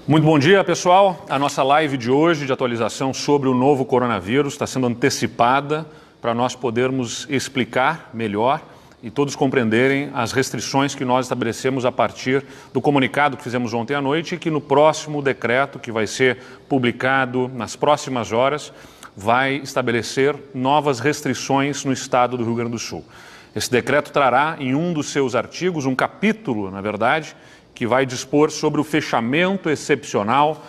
Muito bom dia, pessoal. A nossa live de hoje de atualização sobre o novo coronavírus está sendo antecipada para nós podermos explicar melhor e todos compreenderem as restrições que nós estabelecemos a partir do comunicado que fizemos ontem à noite e que no próximo decreto, que vai ser publicado nas próximas horas, vai estabelecer novas restrições no estado do Rio Grande do Sul. Esse decreto trará em um dos seus artigos, um capítulo, na verdade, que vai dispor sobre o fechamento excepcional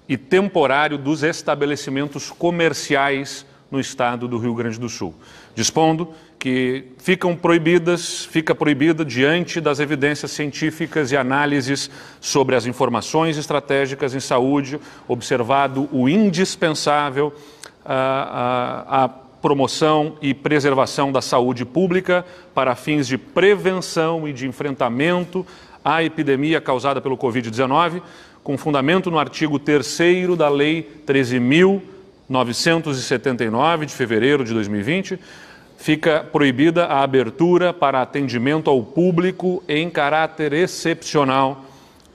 e temporário dos estabelecimentos comerciais no estado do Rio Grande do Sul, dispondo que fica proibida diante das evidências científicas e análises sobre as informações estratégicas em saúde, observado o indispensável a promoção e preservação da saúde pública para fins de prevenção e de enfrentamento à epidemia causada pelo Covid-19, com fundamento no artigo 3º da Lei 13.979, de fevereiro de 2020, fica proibida a abertura para atendimento ao público em caráter excepcional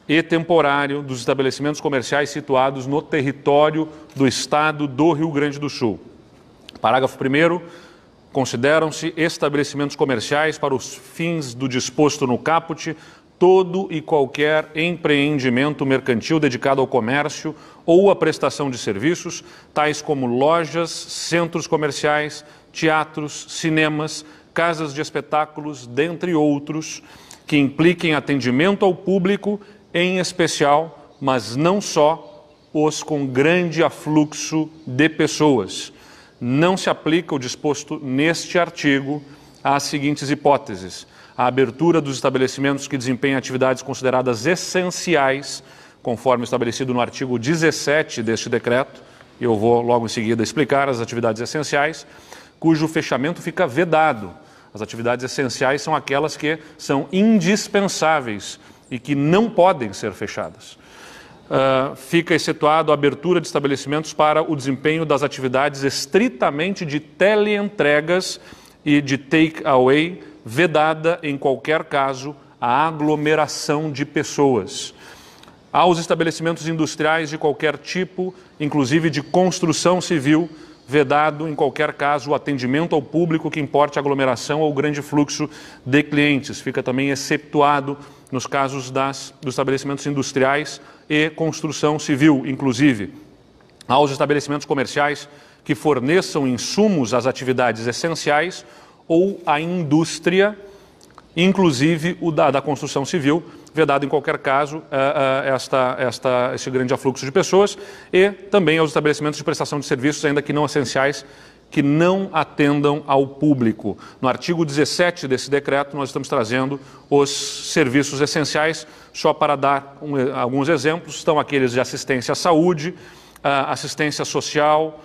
e temporário dos estabelecimentos comerciais situados no território do estado do Rio Grande do Sul. Parágrafo 1º. Consideram-se estabelecimentos comerciais, para os fins do disposto no caput, todo e qualquer empreendimento mercantil dedicado ao comércio ou à prestação de serviços, tais como lojas, centros comerciais, teatros, cinemas, casas de espetáculos, dentre outros, que impliquem atendimento ao público, em especial, mas não só, os com grande afluxo de pessoas. Não se aplica o disposto neste artigo às seguintes hipóteses: a abertura dos estabelecimentos que desempenham atividades consideradas essenciais, conforme estabelecido no artigo 17 deste decreto, e eu vou logo em seguida explicar as atividades essenciais, cujo fechamento fica vedado. As atividades essenciais são aquelas que são indispensáveis e que não podem ser fechadas. Fica excetuado a abertura de estabelecimentos para o desempenho das atividades estritamente de teleentregas e de take-away, vedada, em qualquer caso, a aglomeração de pessoas. Aos estabelecimentos industriais de qualquer tipo, inclusive de construção civil, vedado, em qualquer caso, o atendimento ao público que importe aglomeração ou grande fluxo de clientes. Fica também excetuado nos casos dos estabelecimentos industriais e construção civil, inclusive. Aos estabelecimentos comerciais que forneçam insumos às atividades essenciais ou à indústria, inclusive o da construção civil, vedado em qualquer caso este grande afluxo de pessoas, e também aos estabelecimentos de prestação de serviços, ainda que não essenciais, que não atendam ao público. No artigo 17 desse decreto, nós estamos trazendo os serviços essenciais, só para dar alguns exemplos, estão aqueles de assistência à saúde, assistência social,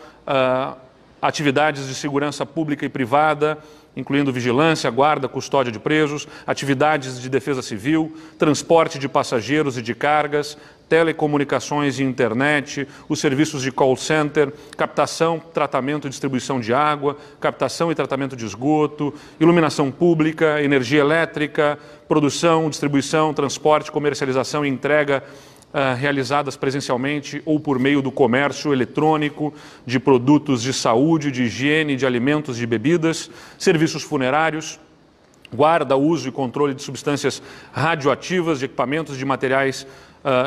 atividades de segurança pública e privada, incluindo vigilância, guarda, custódia de presos, atividades de defesa civil, transporte de passageiros e de cargas, telecomunicações e internet, os serviços de call center, captação, tratamento e distribuição de água, captação e tratamento de esgoto, iluminação pública, energia elétrica, produção, distribuição, transporte, comercialização e entrega realizadas presencialmente ou por meio do comércio eletrônico de produtos de saúde, de higiene, de alimentos, de bebidas, serviços funerários, guarda, uso e controle de substâncias radioativas, de equipamentos de materiais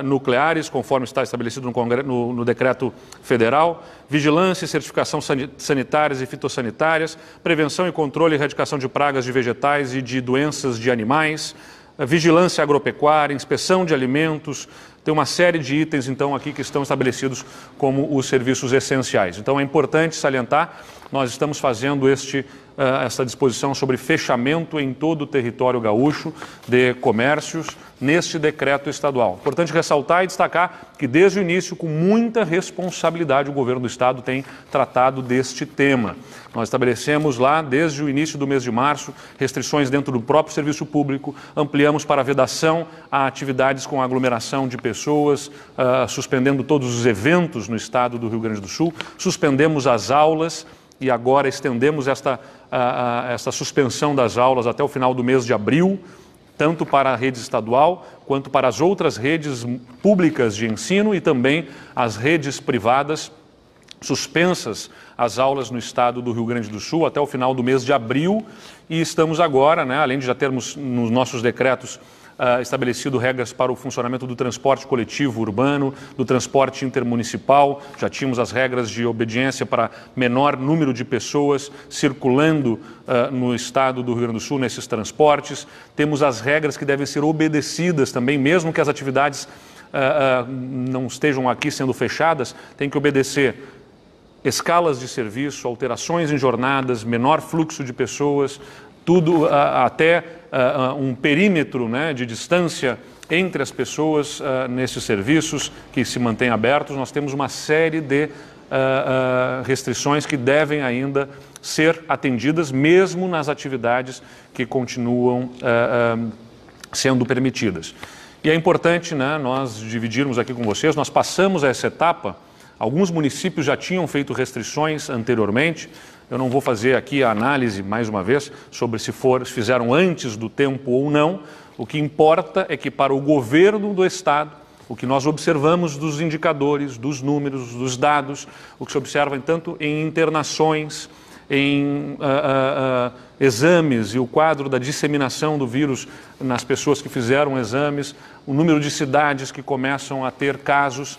nucleares, conforme está estabelecido no decreto federal, vigilância e certificação sanitárias e fitossanitárias, prevenção e controle e erradicação de pragas de vegetais e de doenças de animais, vigilância agropecuária, inspeção de alimentos. Tem uma série de itens, então, aqui que estão estabelecidos como os serviços essenciais. Então, é importante salientar, nós estamos fazendo essa disposição sobre fechamento em todo o território gaúcho de comércios neste decreto estadual. Importante ressaltar e destacar que, desde o início, com muita responsabilidade, o governo do estado tem tratado deste tema. Nós estabelecemos lá, desde o início do mês de março, restrições dentro do próprio serviço público, ampliamos para vedação a atividades com aglomeração de pessoas, suspendendo todos os eventos no estado do Rio Grande do Sul, suspendemos as aulas e agora estendemos esta suspensão das aulas até o final do mês de abril, tanto para a rede estadual quanto para as outras redes públicas de ensino e também as redes privadas, suspensas as aulas no estado do Rio Grande do Sul até o final do mês de abril, e estamos agora, além de já termos nos nossos decretos estabelecido regras para o funcionamento do transporte coletivo urbano, do transporte intermunicipal, já tínhamos as regras de obediência para menor número de pessoas circulando no estado do Rio Grande do Sul nesses transportes, temos as regras que devem ser obedecidas também, mesmo que as atividades não estejam aqui sendo fechadas, tem que obedecer escalas de serviço, alterações em jornadas, menor fluxo de pessoas, tudo até um perímetro de distância entre as pessoas nesses serviços que se mantêm abertos. Nós temos uma série de restrições que devem ainda ser atendidas, mesmo nas atividades que continuam sendo permitidas. E é importante nós dividirmos aqui com vocês, nós passamos essa etapa, alguns municípios já tinham feito restrições anteriormente. Eu não vou fazer aqui a análise, mais uma vez, sobre se fizeram antes do tempo ou não. O que importa é que para o governo do Estado, o que nós observamos dos indicadores, dos números, dos dados, o que se observa tanto em internações, em exames e o quadro da disseminação do vírus nas pessoas que fizeram exames, o número de cidades que começam a ter casos,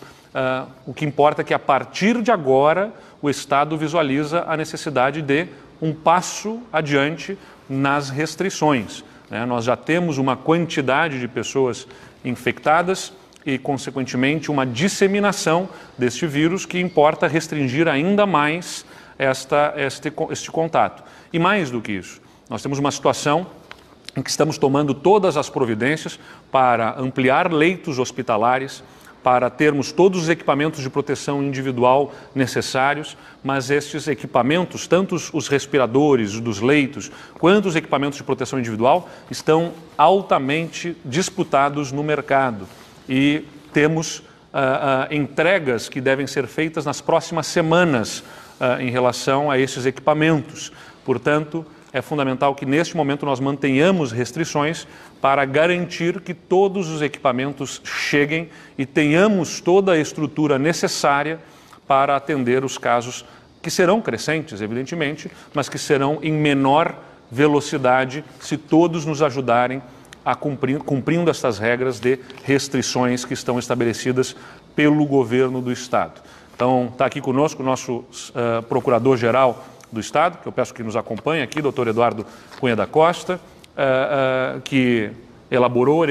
o que importa é que a partir de agora o Estado visualiza a necessidade de um passo adiante nas restrições. Nós já temos uma quantidade de pessoas infectadas e, consequentemente, uma disseminação deste vírus que importa restringir ainda mais este contato. E mais do que isso, nós temos uma situação em que estamos tomando todas as providências para ampliar leitos hospitalares, para termos todos os equipamentos de proteção individual necessários, mas estes equipamentos, tanto os respiradores dos leitos, quanto os equipamentos de proteção individual, estão altamente disputados no mercado. E temos entregas que devem ser feitas nas próximas semanas em relação a esses equipamentos. Portanto, é fundamental que neste momento nós mantenhamos restrições para garantir que todos os equipamentos cheguem e tenhamos toda a estrutura necessária para atender os casos que serão crescentes, evidentemente, mas que serão em menor velocidade se todos nos ajudarem a cumprindo estas regras de restrições que estão estabelecidas pelo governo do Estado. Então, está aqui conosco o nosso Procurador-Geral do Estado, que eu peço que nos acompanhe aqui, doutor Eduardo Cunha da Costa, que elaborou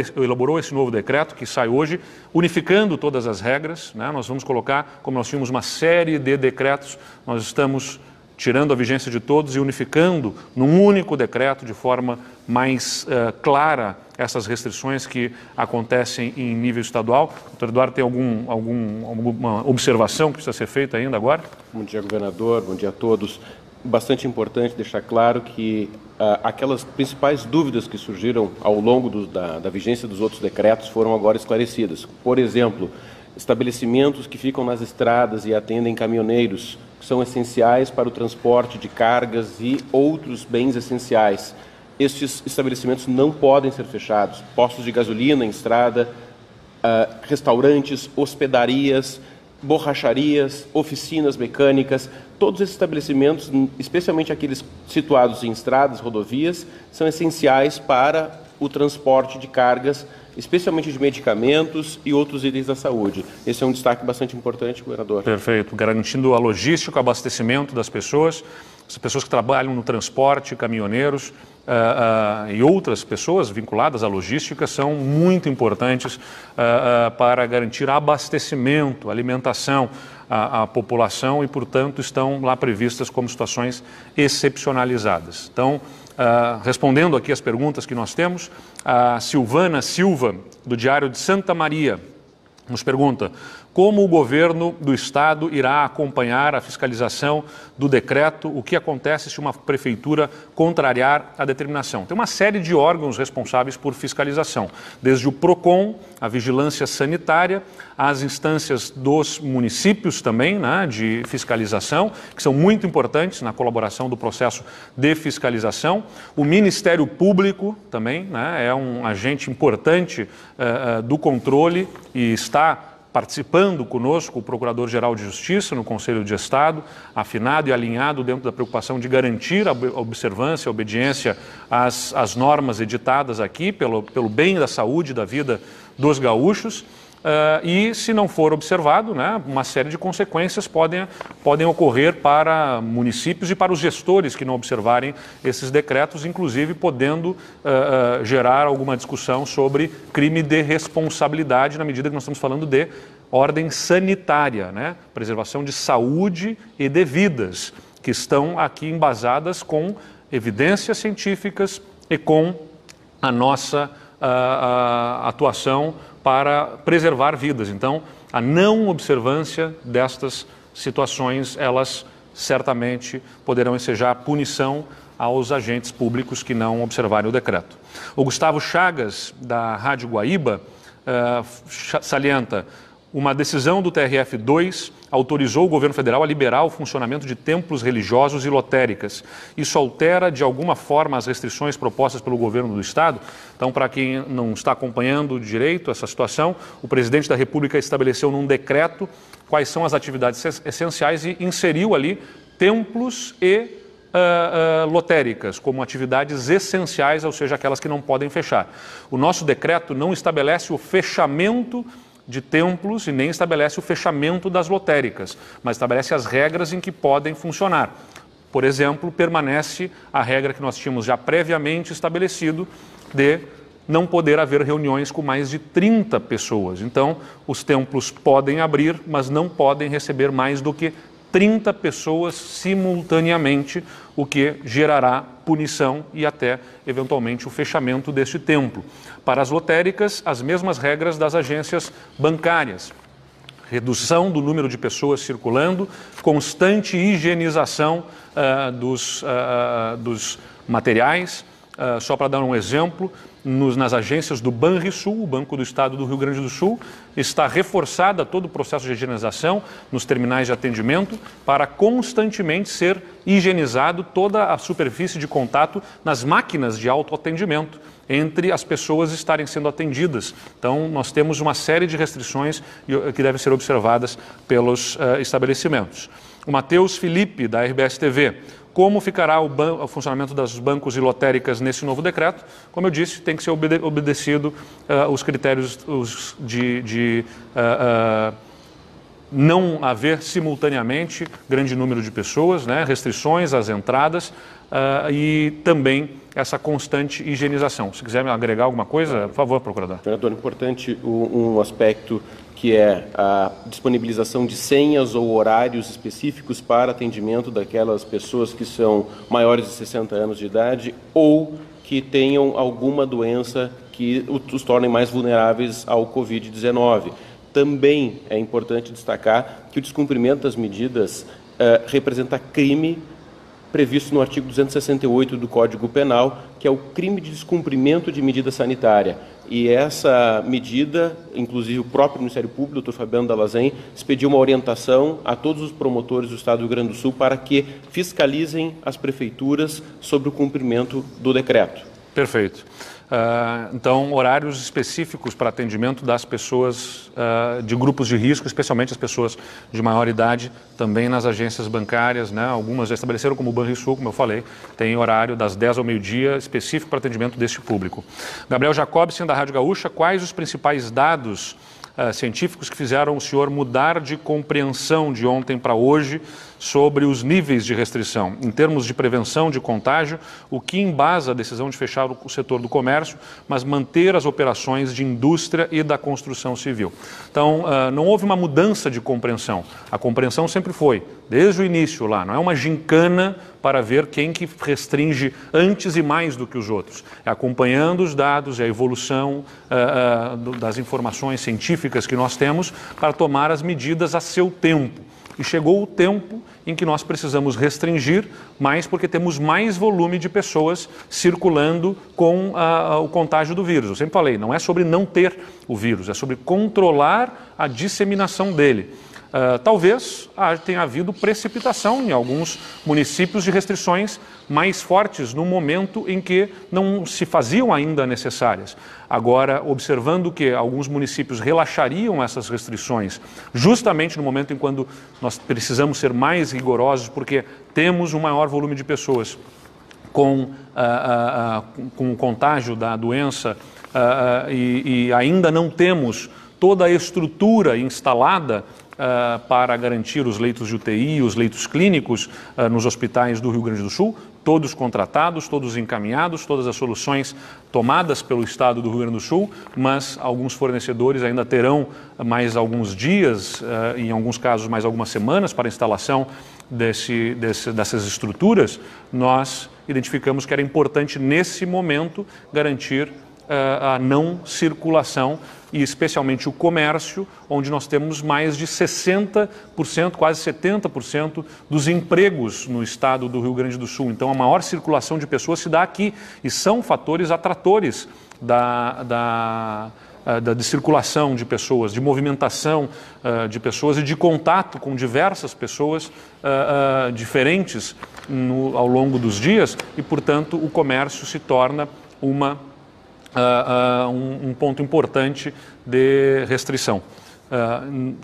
esse novo decreto que sai hoje, unificando todas as regras. Nós vamos colocar, como nós tínhamos uma série de decretos, nós estamos tirando a vigência de todos e unificando num único decreto de forma mais clara essas restrições que acontecem em nível estadual. Doutor Eduardo, tem alguma observação que precisa ser feita ainda agora? Bom dia, governador, bom dia a todos. Bastante importante deixar claro que aquelas principais dúvidas que surgiram ao longo da vigência dos outros decretos foram agora esclarecidas. Por exemplo, estabelecimentos que ficam nas estradas e atendem caminhoneiros, que são essenciais para o transporte de cargas e outros bens essenciais. Estes estabelecimentos não podem ser fechados. Postos de gasolina em estrada, restaurantes, hospedarias, borracharias, oficinas mecânicas, todos esses estabelecimentos, especialmente aqueles situados em estradas, rodovias, são essenciais para o transporte de cargas, especialmente de medicamentos e outros itens da saúde. Esse é um destaque bastante importante, governador. Perfeito, garantindo a logística, o abastecimento das pessoas, as pessoas que trabalham no transporte, caminhoneiros e outras pessoas vinculadas à logística são muito importantes para garantir abastecimento, alimentação à população e, portanto, estão lá previstas como situações excepcionalizadas. Então, respondendo aqui as perguntas que nós temos, a Silvana Silva, do Diário de Santa Maria, nos pergunta: Como o governo do estado irá acompanhar a fiscalização do decreto? O que acontece se uma prefeitura contrariar a determinação? Tem uma série de órgãos responsáveis por fiscalização, desde o PROCON, a vigilância sanitária, as instâncias dos municípios também, né, de fiscalização, que são muito importantes na colaboração do processo de fiscalização. O Ministério Público também, né, é um agente importante do controle e está participando conosco o Procurador-Geral de Justiça no Conselho de Estado, afinado e alinhado dentro da preocupação de garantir a observância, a obediência às normas editadas aqui pelo bem da saúde e da vida dos gaúchos. E, se não for observado, né, uma série de consequências podem ocorrer para municípios e para os gestores que não observarem esses decretos, inclusive podendo gerar alguma discussão sobre crime de responsabilidade, na medida que nós estamos falando de ordem sanitária, né, preservação de saúde e de vidas, que estão aqui embasadas com evidências científicas e com a nossa atuação para preservar vidas. Então, a não observância destas situações, elas certamente poderão ensejar punição aos agentes públicos que não observarem o decreto. O Gustavo Chagas, da Rádio Guaíba, salienta: uma decisão do TRF2 autorizou o governo federal a liberar o funcionamento de templos religiosos e lotéricas. Isso altera, de alguma forma, as restrições propostas pelo governo do estado? Então, para quem não está acompanhando direito essa situação, o presidente da República estabeleceu num decreto quais são as atividades essenciais e inseriu ali templos e lotéricas como atividades essenciais, ou seja, aquelas que não podem fechar. O nosso decreto não estabelece o fechamento de templos e nem estabelece o fechamento das lotéricas, mas estabelece as regras em que podem funcionar. Por exemplo, permanece a regra que nós tínhamos já previamente estabelecido de não poder haver reuniões com mais de 30 pessoas. Então, os templos podem abrir, mas não podem receber mais do que 30 pessoas simultaneamente, o que gerará punição e até, eventualmente, o fechamento deste templo. Para as lotéricas, as mesmas regras das agências bancárias. Redução do número de pessoas circulando, constante higienização dos materiais. Só para dar um exemplo, nas agências do Banrisul, o Banco do Estado do Rio Grande do Sul, está reforçada todo o processo de higienização nos terminais de atendimento para constantemente ser higienizado toda a superfície de contato nas máquinas de autoatendimento entre as pessoas estarem sendo atendidas. Então, nós temos uma série de restrições que devem ser observadas pelos estabelecimentos. O Matheus Felipe, da RBS TV: como ficará o funcionamento dos bancos e lotéricas nesse novo decreto? Como eu disse, tem que ser obedecido os critérios de não haver simultaneamente grande número de pessoas, né, restrições às entradas e também essa constante higienização. Se quiser me agregar alguma coisa, por favor, procurador. Vereador, importante um aspecto que é a disponibilização de senhas ou horários específicos para atendimento daquelas pessoas que são maiores de 60 anos de idade ou que tenham alguma doença que os tornem mais vulneráveis ao Covid-19. Também é importante destacar que o descumprimento das medidas representa crime previsto no artigo 268 do Código Penal, que é o crime de descumprimento de medida sanitária. E essa medida, inclusive o próprio Ministério Público, o doutor Fabiano Dallazem, expediu uma orientação a todos os promotores do Estado do Rio Grande do Sul para que fiscalizem as prefeituras sobre o cumprimento do decreto. Perfeito. Então, horários específicos para atendimento das pessoas de grupos de risco, especialmente as pessoas de maior idade, também nas agências bancárias, né? Algumas já estabeleceram, como o Banrisul, como eu falei, tem horário das 10 ao meio-dia específico para atendimento deste público. Gabriel Jacobsen, da Rádio Gaúcha: quais os principais dados científicos que fizeram o senhor mudar de compreensão de ontem para hoje sobre os níveis de restrição. Em termos de prevenção de contágio, o que embasa a decisão de fechar o setor do comércio, mas manter as operações de indústria e da construção civil. Então, não houve uma mudança de compreensão. A compreensão sempre foi, desde o início lá, não é uma gincana para ver quem que restringe antes e mais do que os outros. É acompanhando os dados e a evolução das informações científicas que nós temos para tomar as medidas a seu tempo. E chegou o tempo em que nós precisamos restringir mais porque temos mais volume de pessoas circulando com o contágio do vírus. Eu sempre falei, não é sobre não ter o vírus, é sobre controlar a disseminação dele. Talvez tenha havido precipitação em alguns municípios de restrições mais fortes no momento em que não se faziam ainda necessárias. Agora, observando que alguns municípios relaxariam essas restrições justamente no momento em quando nós precisamos ser mais rigorosos porque temos um maior volume de pessoas com o contágio da doença e ainda não temos toda a estrutura instalada para garantir os leitos de UTI, os leitos clínicos nos hospitais do Rio Grande do Sul, todos contratados, todos encaminhados, todas as soluções tomadas pelo Estado do Rio Grande do Sul, mas alguns fornecedores ainda terão mais alguns dias, em alguns casos mais algumas semanas para a instalação dessas estruturas. Nós identificamos que era importante nesse momento garantir a não circulação e especialmente o comércio, onde nós temos mais de 60%, quase 70% dos empregos no estado do Rio Grande do Sul. Então, a maior circulação de pessoas se dá aqui e são fatores atratores de circulação de pessoas, de movimentação de pessoas e de contato com diversas pessoas diferentes ao longo dos dias e, portanto, o comércio se torna um ponto importante de restrição.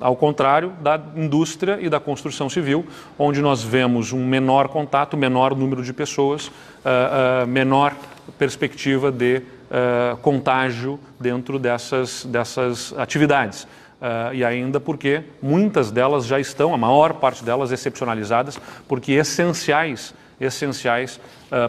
Ao contrário da indústria e da construção civil, onde nós vemos um menor contato, menor número de pessoas, menor perspectiva de contágio dentro dessas atividades. E ainda porque muitas delas já estão, a maior parte delas, excepcionalizadas, porque essenciais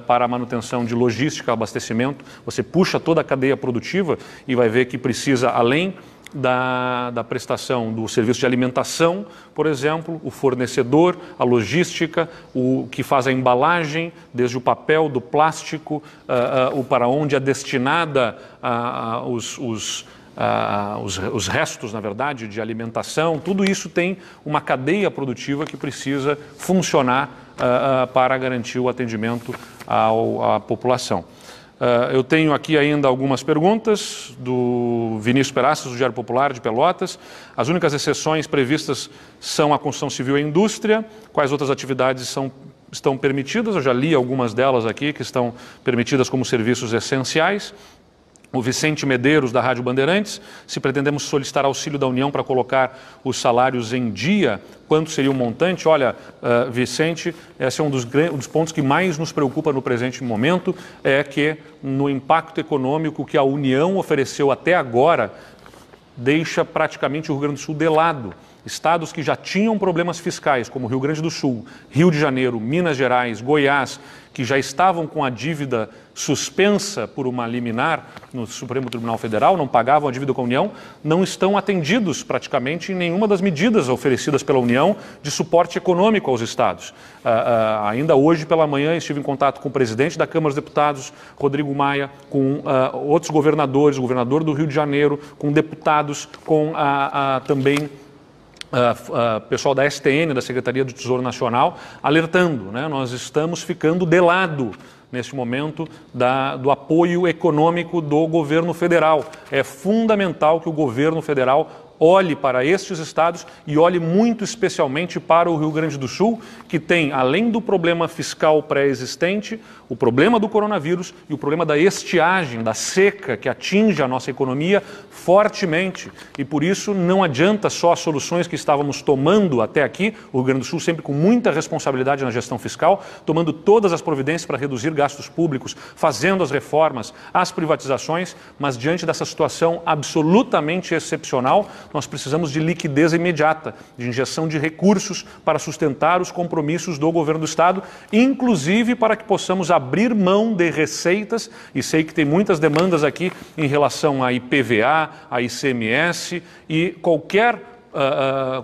para a manutenção de logística, abastecimento. Você puxa toda a cadeia produtiva e vai ver que precisa, além da prestação do serviço de alimentação, por exemplo, o fornecedor, a logística, o que faz a embalagem, desde o papel, do plástico, para onde é destinada os restos, na verdade, de alimentação. Tudo isso tem uma cadeia produtiva que precisa funcionar para garantir o atendimento à população. Eu tenho aqui ainda algumas perguntas do Vinícius Peraças, do Diário Popular de Pelotas. As únicas exceções previstas são a construção civil e a indústria. Quais outras atividades estão permitidas? Eu já li algumas delas aqui que estão permitidas como serviços essenciais. O Vicente Medeiros, da Rádio Bandeirantes: se pretendemos solicitar auxílio da União para colocar os salários em dia, quanto seria o montante? Olha, Vicente, esse é um dos pontos que mais nos preocupa no presente momento, é que no impacto econômico que a União ofereceu até agora, deixa praticamente o Rio Grande do Sul de lado. Estados que já tinham problemas fiscais, como Rio Grande do Sul, Rio de Janeiro, Minas Gerais, Goiás, que já estavam com a dívida suspensa por uma liminar no Supremo Tribunal Federal, não pagavam a dívida com a União, não estão atendidos praticamente em nenhuma das medidas oferecidas pela União de suporte econômico aos estados. Ainda hoje pela manhã estive em contato com o presidente da Câmara dos Deputados, Rodrigo Maia, com outros governadores, o governador do Rio de Janeiro, com deputados, com também pessoal da STN, da Secretaria do Tesouro Nacional, alertando, né? Nós estamos ficando de lado neste momento do apoio econômico do governo federal. É fundamental que o governo federal olhe para estes estados e olhe muito especialmente para o Rio Grande do Sul, que tem, além do problema fiscal pré-existente, o problema do coronavírus e o problema da estiagem, da seca, que atinge a nossa economia fortemente. E por isso não adianta só as soluções que estávamos tomando até aqui, o Rio Grande do Sul sempre com muita responsabilidade na gestão fiscal, tomando todas as providências para reduzir gastos públicos, fazendo as reformas, as privatizações, mas diante dessa situação absolutamente excepcional, nós precisamos de liquidez imediata, de injeção de recursos para sustentar os compromissos do governo do Estado, inclusive para que possamos abrir mão de receitas, e sei que tem muitas demandas aqui em relação a IPVA, a ICMS e qualquer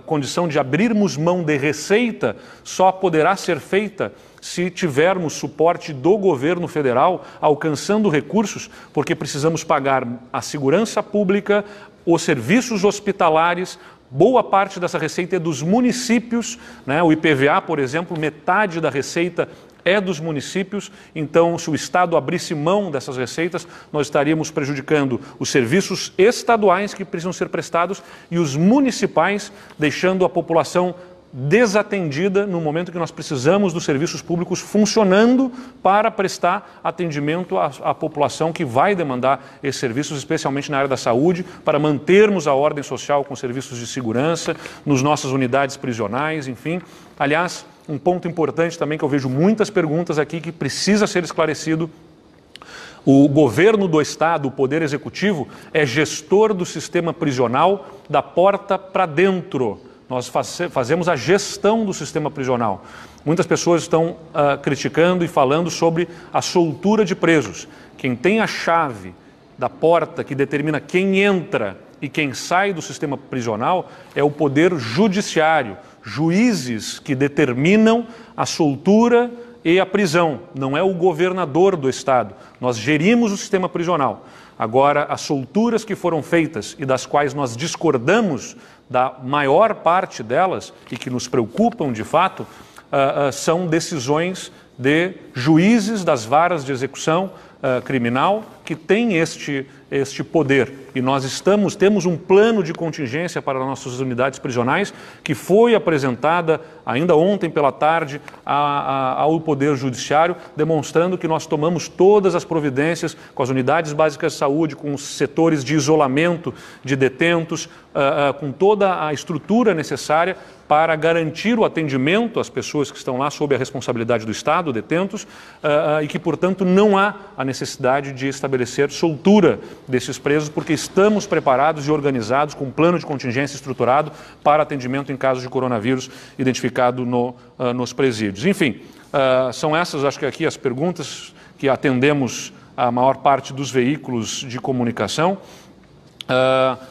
condição de abrirmos mão de receita só poderá ser feita se tivermos suporte do governo federal alcançando recursos, porque precisamos pagar a segurança pública, os serviços hospitalares. Boa parte dessa receita é dos municípios, né? O IPVA, por exemplo, metade da receita é dos municípios, então se o Estado abrisse mão dessas receitas, nós estaríamos prejudicando os serviços estaduais que precisam ser prestados e os municipais, deixando a população desatendida no momento que nós precisamos dos serviços públicos funcionando para prestar atendimento à população que vai demandar esses serviços, especialmente na área da saúde, para mantermos a ordem social com serviços de segurança, nas nossas unidades prisionais, enfim. Aliás, um ponto importante também que eu vejo muitas perguntas aqui que precisa ser esclarecido: o governo do Estado, o Poder Executivo, é gestor do sistema prisional da porta para dentro. Nós fazemos a gestão do sistema prisional. Muitas pessoas estão criticando e falando sobre a soltura de presos. Quem tem a chave da porta que determina quem entra e quem sai do sistema prisional é o Poder Judiciário, juízes que determinam a soltura e a prisão, não é o governador do Estado. Nós gerimos o sistema prisional. Agora, as solturas que foram feitas e das quais nós discordamos da maior parte delas e que nos preocupam de fato, são decisões de juízes das varas de execução criminal que têm este poder. E nós temos um plano de contingência para nossas unidades prisionais que foi apresentada ainda ontem pela tarde ao Poder Judiciário, demonstrando que nós tomamos todas as providências com as unidades básicas de saúde, com os setores de isolamento de detentos, com toda a estrutura necessária para garantir o atendimento às pessoas que estão lá sob a responsabilidade do Estado, detentos, e que, portanto, não há a necessidade de estabelecer soltura desses presos, porque estamos preparados e organizados com um plano de contingência estruturado para atendimento em casos de coronavírus identificado nos presídios. Enfim, são essas, acho que aqui, as perguntas que atendemos a maior parte dos veículos de comunicação.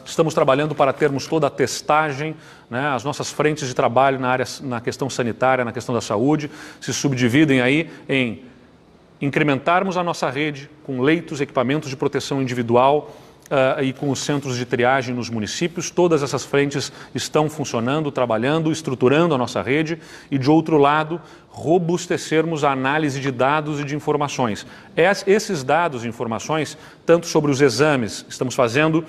Estamos trabalhando para termos toda a testagem, né? As nossas frentes de trabalho na questão sanitária, na questão da saúde, se subdividem aí em incrementarmos a nossa rede com leitos, equipamentos de proteção individual e com os centros de triagem nos municípios. Todas essas frentes estão funcionando, trabalhando, estruturando a nossa rede e, de outro lado, robustecermos a análise de dados e de informações. Esses dados e informações, tanto sobre os exames, estamos fazendo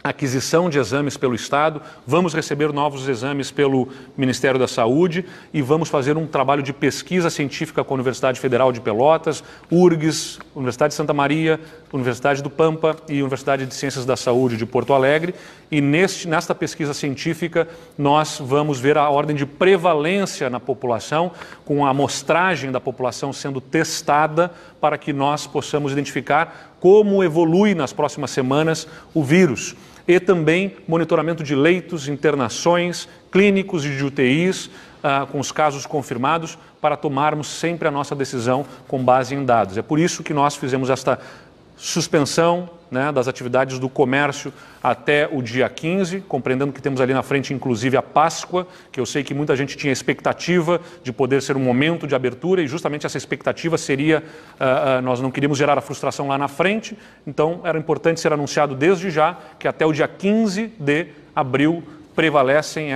aquisição de exames pelo Estado, vamos receber novos exames pelo Ministério da Saúde e vamos fazer um trabalho de pesquisa científica com a Universidade Federal de Pelotas, URGS, Universidade de Santa Maria, Universidade do Pampa e Universidade de Ciências da Saúde de Porto Alegre. E nesta pesquisa científica nós vamos ver a ordem de prevalência na população, com a amostragem da população sendo testada para que nós possamos identificar como evolui nas próximas semanas o vírus. E também monitoramento de leitos, internações, clínicos e de UTIs, com os casos confirmados, para tomarmos sempre a nossa decisão com base em dados. É por isso que nós fizemos esta suspensão, né, das atividades do comércio até o dia 15, compreendendo que temos ali na frente inclusive a Páscoa, que eu sei que muita gente tinha expectativa de poder ser um momento de abertura, e justamente essa expectativa seria, nós não queríamos gerar a frustração lá na frente, então era importante ser anunciado desde já que até o dia 15 de abril prevalecem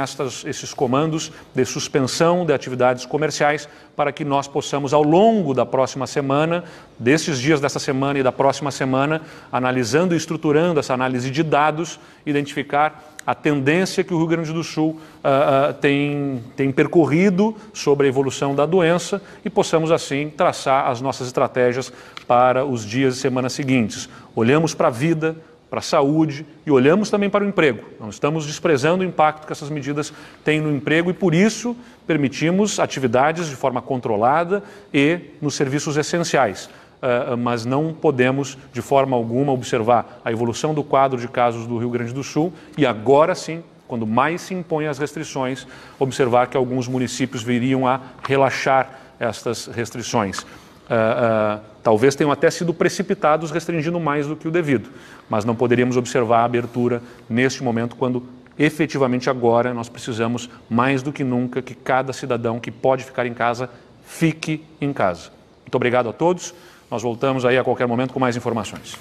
esses comandos de suspensão de atividades comerciais para que nós possamos, ao longo da próxima semana, desses dias dessa semana e da próxima semana, analisando e estruturando essa análise de dados, identificar a tendência que o Rio Grande do Sul tem percorrido sobre a evolução da doença e possamos, assim, traçar as nossas estratégias para os dias e semanas seguintes. Olhamos para a vida, para a saúde e olhamos também para o emprego. Não estamos desprezando o impacto que essas medidas têm no emprego e, por isso, permitimos atividades de forma controlada e nos serviços essenciais. mas não podemos, de forma alguma, observar a evolução do quadro de casos do Rio Grande do Sul e agora sim, quando mais se impõem as restrições, observar que alguns municípios viriam a relaxar estas restrições. Talvez tenham até sido precipitados restringindo mais do que o devido, mas não poderíamos observar a abertura neste momento, quando efetivamente agora nós precisamos mais do que nunca que cada cidadão que pode ficar em casa, fique em casa. Muito obrigado a todos. Nós voltamos aí a qualquer momento com mais informações.